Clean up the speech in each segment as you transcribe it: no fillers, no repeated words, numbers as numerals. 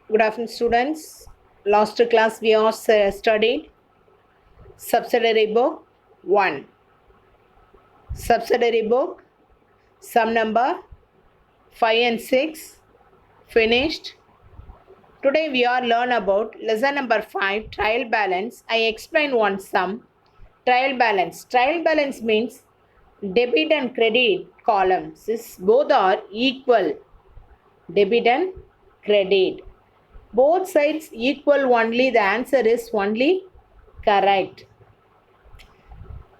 Good afternoon, students. Last class we are studied subsidiary book 1. Subsidiary book, sum number 5 and 6 finished. Today we are learn about lesson number 5, trial balance. I explain one sum. Trial balance. Trial balance means debit and credit columns. Both are equal. Debit and credit. Both sides equal only. The answer is only correct.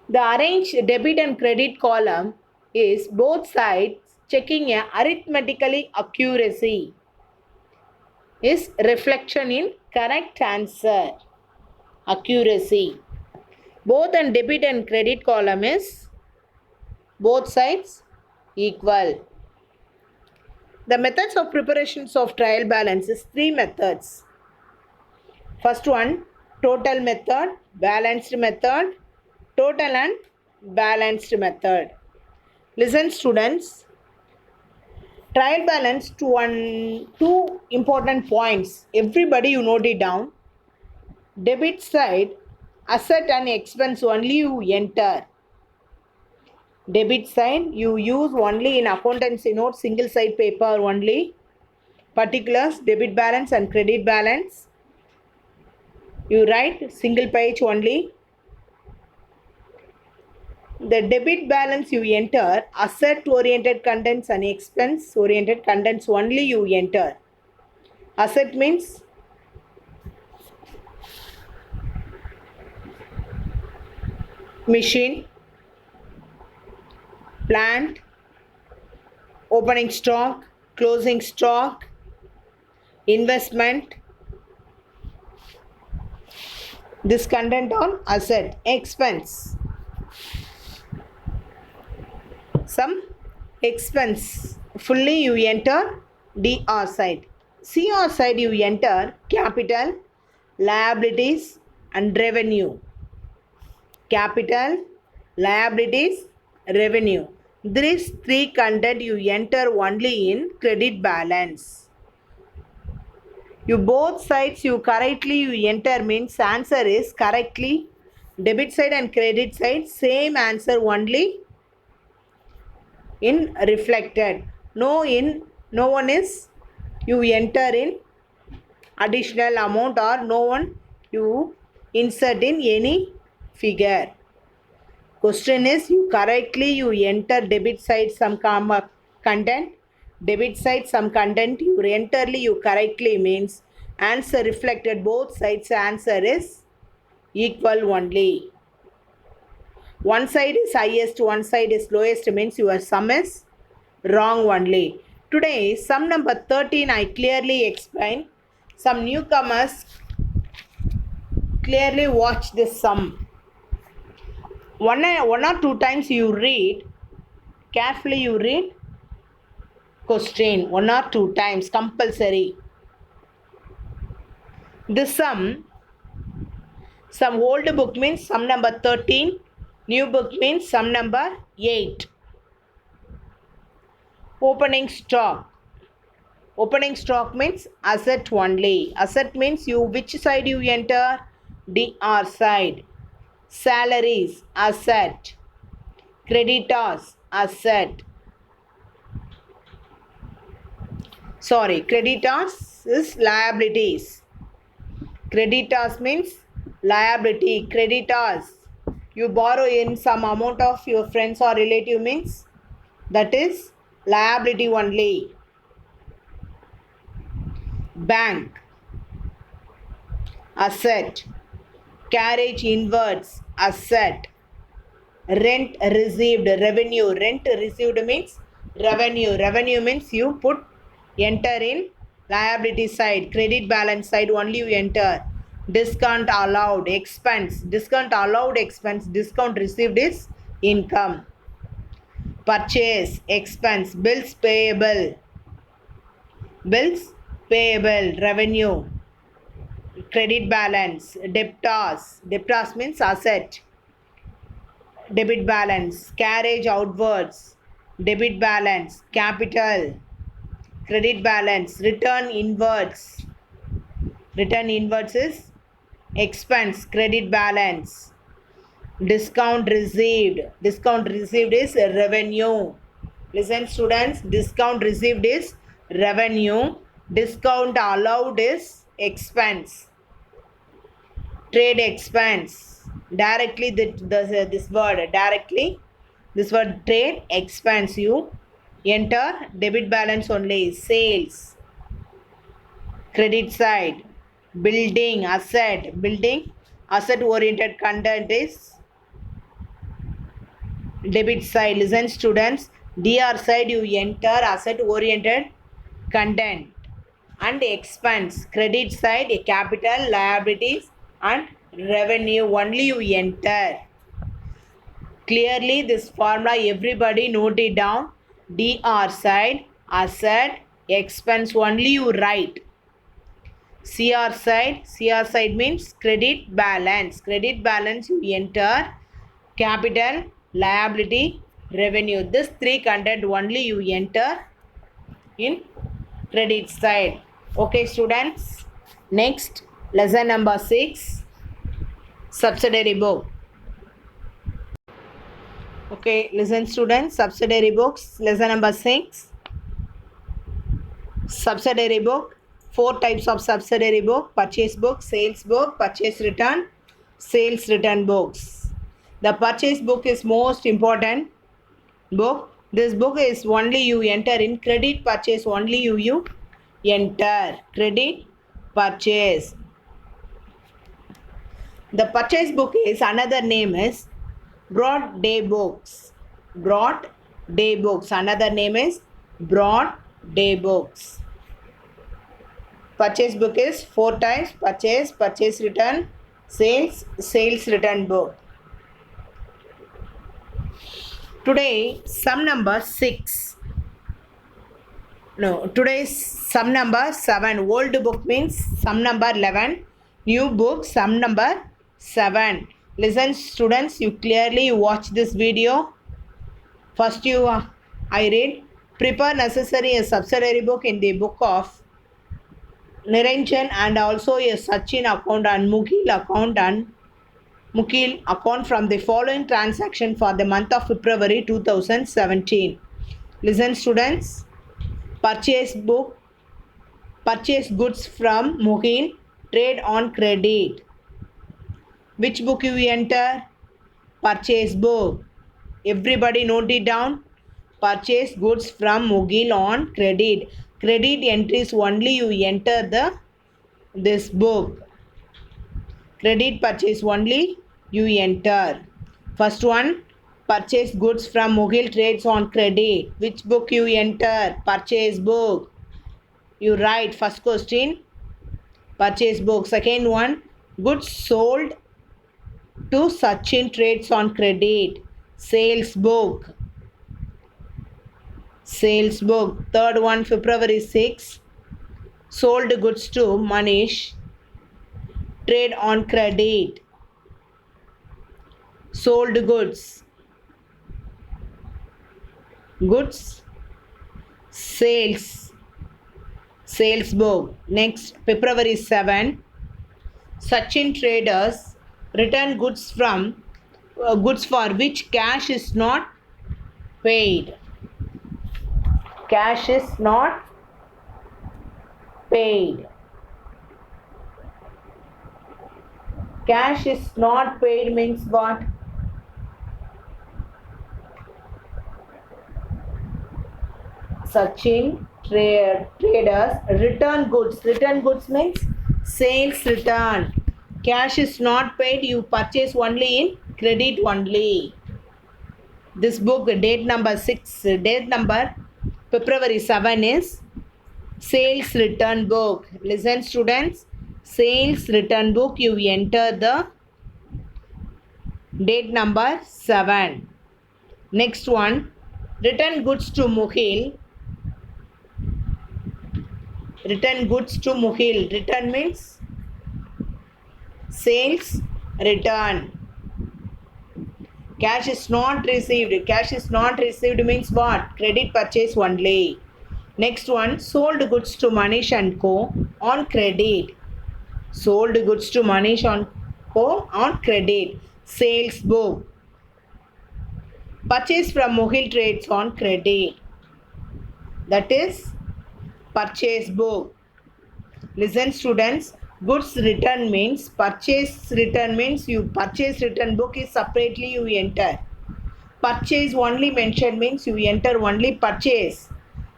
The arranged debit and credit column is both sides checking a arithmetically accuracy is reflection in correct answer. Accuracy. Both and debit and credit column is both sides equal. The methods of preparations of trial balance is 3 methods. First one, total method, balanced method, total and balanced method. Listen students, trial balance to two important points. Everybody you note it down. Debit side, asset and expense only you enter. Debit side you use only in accountancy note, single side paper only. Particulars, debit balance and credit balance. You write single page only. The debit balance you enter, asset oriented contents and expense oriented contents only you enter. Asset means machine, plant, opening stock, closing stock, investment. This content on asset. Expense, some expense fully you enter DR side. CR side you enter capital, liabilities and revenue. Capital, liabilities, revenue. These three content you enter only in credit balance. You both sides you correctly you enter means answer is correctly. Debit side and credit side same answer only in reflected. No one is you enter in additional amount or no one you insert in any figure. Question is you correctly you enter debit side some content, debit side some content you enterly you correctly means answer reflected both sides answer is equal only. One side is highest, one side is lowest means your sum is wrong only. Today sum number 13 I clearly explain. Some newcomers clearly watch this sum. One or two times you read, carefully you read question, one or two times compulsory. This sum, some old book means sum number 13, new book means sum number 8. Opening stock. Opening stock means asset only. Asset means you which side you enter? DR side. Salaries, asset. Creditors, asset. Creditors is liabilities. Creditors means liability. Creditors, you borrow in some amount of your friends or relative means that is liability only. Bank, asset. Carriage inwards, asset. Rent received, revenue. Rent received means revenue. Revenue means you put enter in liability side. Credit balance side only you enter. Discount allowed, expense. Discount allowed, expense. Discount received is income. Purchase, expense. Bills payable. Bills payable, revenue. Credit balance, debtors. Debtors means asset. Debit balance, carriage outwards. Debit balance, capital. Credit balance, return inwards. Return inwards is expense, credit balance. Discount received. Discount received is revenue. Listen students, discount received is revenue. Discount allowed is expense. Trade expense. Directly this word directly. This word trade expense. You enter debit balance only. Sales. Credit side. Building asset. Building asset oriented content is debit side. Listen students, DR side you enter asset oriented content and expense. Credit side capital, liabilities and revenue only you enter. Clearly this formula everybody note it down. DR side asset, expense only you write. CR side means credit balance. Credit balance you enter capital, liability, revenue. This three content only you enter in credit side. Okay students. Next lesson number 6, subsidiary book. Okay, listen students, subsidiary books. Lesson number 6, subsidiary book. 4 types of subsidiary book: purchase book, sales book, purchase return, sales return books. The purchase book is most important book. This book is only you enter in credit purchase. Only you enter credit purchase. The purchase book is another name is broad day books. Broad day books. Another name is broad day books. Purchase book is 4 types: purchase, purchase return, sales, sales return book. Today sum number 6. No, today's sum number 7. Old book means sum number 11. New book sum number 7. Listen students, you clearly watch this video. First I read. Prepare necessary a subsidiary book in the book of Niranjan and also a Sachin account and Mukil account from the following transaction for the month of February 2017. Listen students. Purchase book. Purchase goods from Mukil. Trade on credit. Which book you enter? Purchase book. Everybody note it down. Purchase goods from Mukil on credit. Credit entries only you enter this book. Credit purchase only you enter. First one, purchase goods from Mukil trades on credit. Which book you enter? Purchase book. You write first question, purchase book. Second one, goods sold to Sachin trades on credit. Sales book. Sales book. Third one, February 6, sold goods to Manish. Trade on credit. Sold goods. Goods. Sales. Sales book. Next, February 7, Sachin traders return goods from goods for which cash is not paid. Cash is not paid. Cash is not paid means what? Sachin traders return goods. Return goods means sales return. Cash is not paid, you purchase only in credit only. This book, date number 6, date number February 7 is sales return book. Listen students, sales return book you enter the date number 7. Next one, return goods to Mukil. Return goods to Mukil. Return means sales return. Cash is not received. Cash is not received means what? Credit purchase only. Next one, sold goods to Manish and Co. on credit. Sold goods to Manish on credit. Sales book. Purchase from Mohil Trades on credit. That is purchase book. Listen students, goods return means purchase return means you purchase return book is separately you enter. Purchase only mention means you enter only purchase.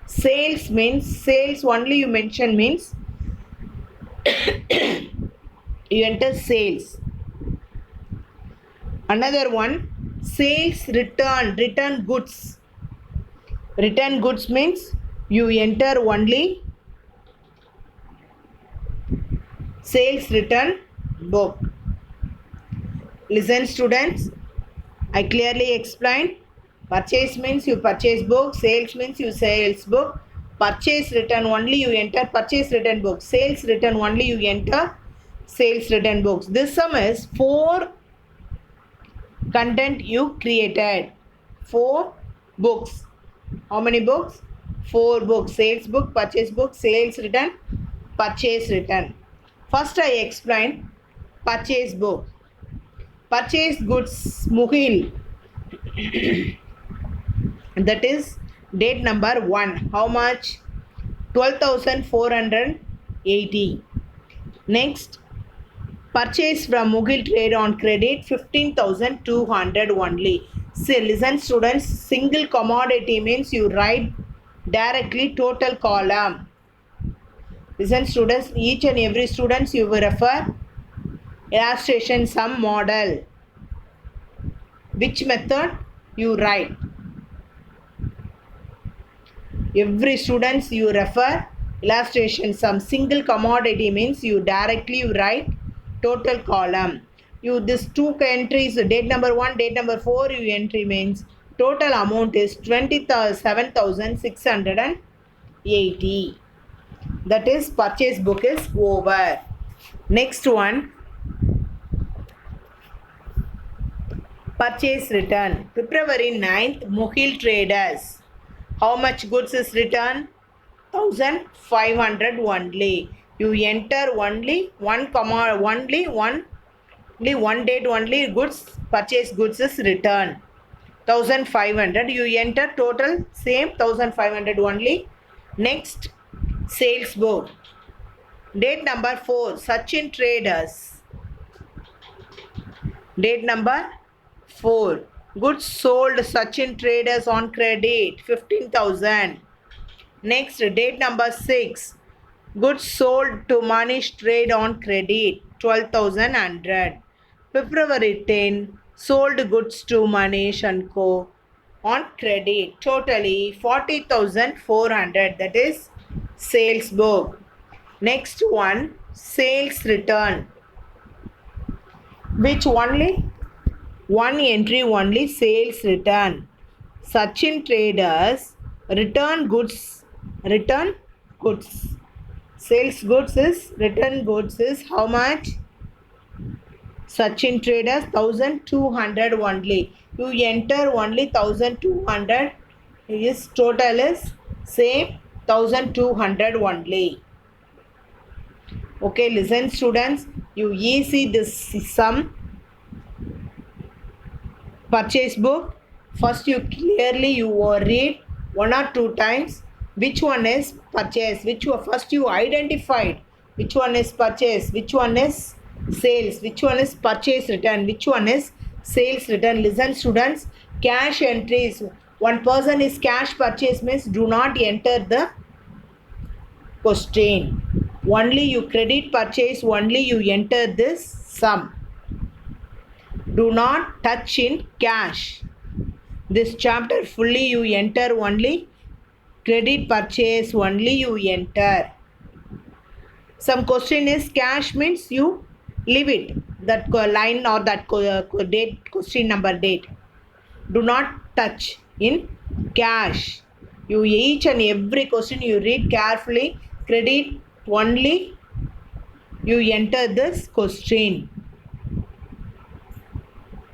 Sales means sales only you mention means you enter sales. Another one, sales return goods. Return goods means you enter only sales return book. Listen students, I clearly explained. Purchase means you purchase book, sales means you sales book, purchase return only you enter purchase return book, sales return only you enter sales return books. This sum is 4 content you created. 4 books. How many books? 4 books. Sales book, purchase book, sales return, purchase return. First I explained purchase book. Purchase goods Muhil. That is date number 1. How much? 12,480. Next, purchase from Mughal Trade on credit 15,200 only. See, listen students, single commodity means you write directly total column. Listen students, each and every students you will refer illustration sum model. Which method you write? Every students you refer illustration sum. Single commodity means you directly write total column. You this 2 entries, date number 1, date number 4 you entry means total amount is 27,680. That is purchase book is over. Next one, purchase return. February 9th, Mohil Traders. How much goods is returned? 1,500 only. You enter only one date only goods, purchase goods is returned. 1,500. You enter total same 1,500 only. Next, sales book. Date number 4, Sachin Traders. Date number 4. Goods sold Sachin Traders on credit 15,000. Next, date number 6. Goods sold to Manish Trade on credit 12,100. February 10. Sold goods to Manish and Co. on credit totally 40,400. That is sales book. Next one, sales return. Which only? One entry only, sales return. Sachin Traders return goods. Return goods. Sales goods is return goods is how much? Sachin Traders 1,200 only. You enter only 1,200. His total is same 1,200 only. Okay, listen students. You easy this sum. Purchase book. First you clearly you read 1 or 2 times which one is purchase, which one first you identified which one is purchase, which one is sales, which one is purchase return, which one is sales return. Listen students, cash entries. One person is cash purchase means do not enter the question. Only you credit purchase, only you enter this sum. Do not touch in cash. This chapter fully you enter only credit purchase, only you enter. Some question is cash means you leave it. That line or that date, question number date. Do not touch in cash. You each and every question you read carefully. Credit only you enter this question.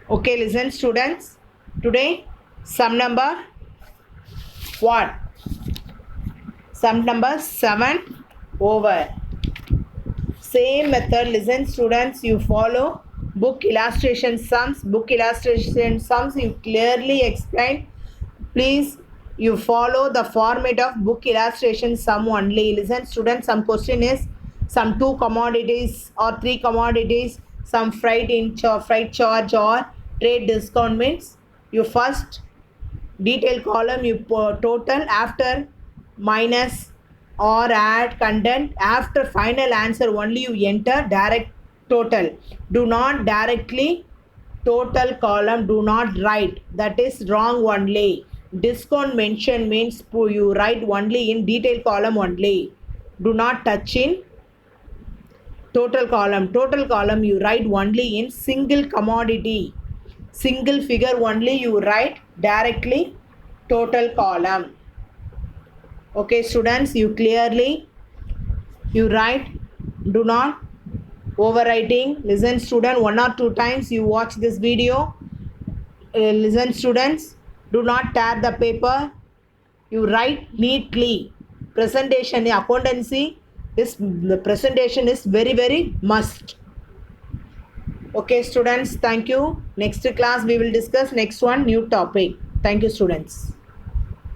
Okay, listen students. Today sum number what? Sum number 7 over. same method. Listen students, you follow book illustration sums. Book illustration sums you clearly explain. Please, you follow the format of book illustration sum only. Listen students, some question is some 2 commodities or 3 commodities, some freight charge or trade discount means you first detail column you put total, after minus or add content, after final answer only you enter direct total. Do not directly total column, do not write, that is wrong only. Discount mention means you write only in detail column only, do not touch in total column you write only in single commodity, single figure only you write directly total column. Okay students, you clearly you write, do not overwriting. Listen student, 1 or 2 times you watch this video. Listen students, do not tear the paper, you write neatly. Presentation accountancy, the presentation is very must. Okay students, thank you. Next class we will discuss next one new topic. Thank you students.